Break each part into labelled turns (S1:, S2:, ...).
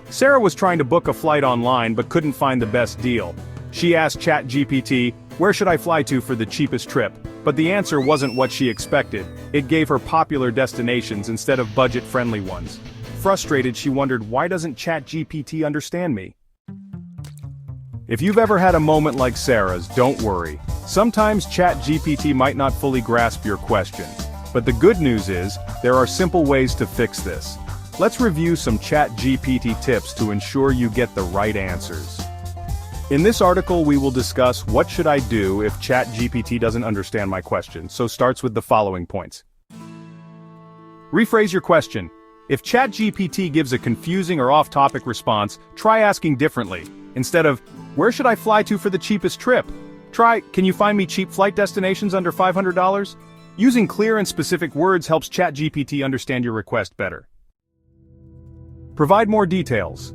S1: Sarah was trying to book a flight online but couldn't find the best deal. She asked ChatGPT, "Where should I fly to for the cheapest trip?" But the answer wasn't what she expected. It gave her popular destinations instead of budget-friendly ones. Frustrated, she wondered, why doesn't ChatGPT understand me? If you've ever had a moment like Sarah's, don't worry. Sometimes ChatGPT might not fully grasp your question. But the good news is, there are simple ways to fix this. Let's review some ChatGPT tips to ensure you get the right answers. In this article we will discuss what should I do if ChatGPT doesn't understand my question, so starts with the following points. Rephrase your question. If ChatGPT gives a confusing or off-topic response, try asking differently. Instead of, "Where should I fly to for the cheapest trip?" Try, "Can you find me cheap flight destinations under $500? Using clear and specific words helps ChatGPT understand your request better. Provide more details.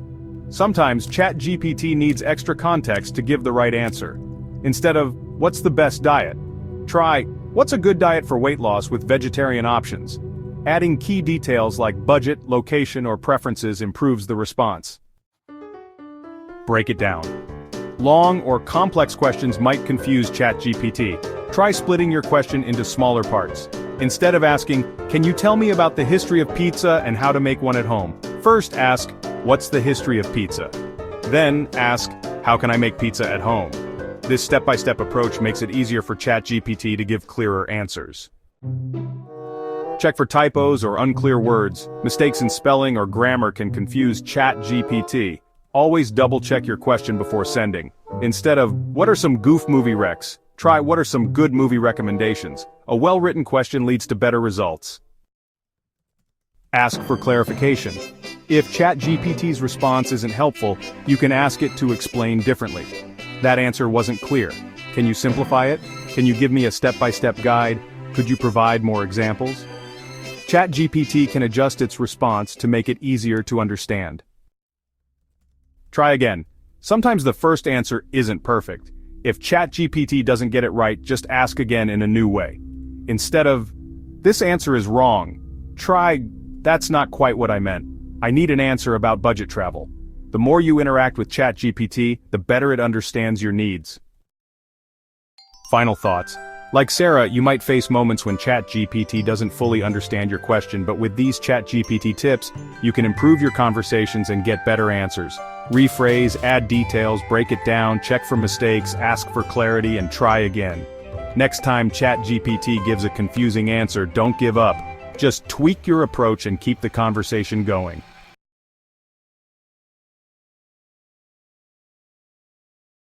S1: Sometimes ChatGPT needs extra context to give the right answer. Instead of, "What's the best diet?" Try, "What's a good diet for weight loss with vegetarian options?" Adding key details like budget, location, or preferences improves the response. Break it down. Long or complex questions might confuse ChatGPT. Try splitting your question into smaller parts. Instead of asking, "Can you tell me about the history of pizza and how to make one at home?" First ask, "What's the history of pizza?" Then ask, "How can I make pizza at home?" This step-by-step approach makes it easier for ChatGPT to give clearer answers. Check for typos or unclear words. Mistakes in spelling or grammar can confuse ChatGPT. Always double-check your question before sending. Instead of, "What are some goof movie recs?" Try, "What are some good movie recommendations?" A well-written question leads to better results. Ask for clarification. If ChatGPT's response isn't helpful, you can ask it to explain differently. "That answer wasn't clear. Can you simplify it? Can you give me a step-by-step guide? Could you provide more examples?" ChatGPT can adjust its response to make it easier to understand. Try again. Sometimes the first answer isn't perfect. If ChatGPT doesn't get it right, just ask again in a new way. Instead of, "This answer is wrong," try, "That's not quite what I meant. I need an answer about budget travel." The more you interact with ChatGPT, the better it understands your needs. Final thoughts. Like Sarah, you might face moments when ChatGPT doesn't fully understand your question, but with these ChatGPT tips, you can improve your conversations and get better answers. Rephrase, add details, break it down, check for mistakes, ask for clarity, and try again. Next time ChatGPT gives a confusing answer, don't give up. Just tweak your approach and keep the conversation going.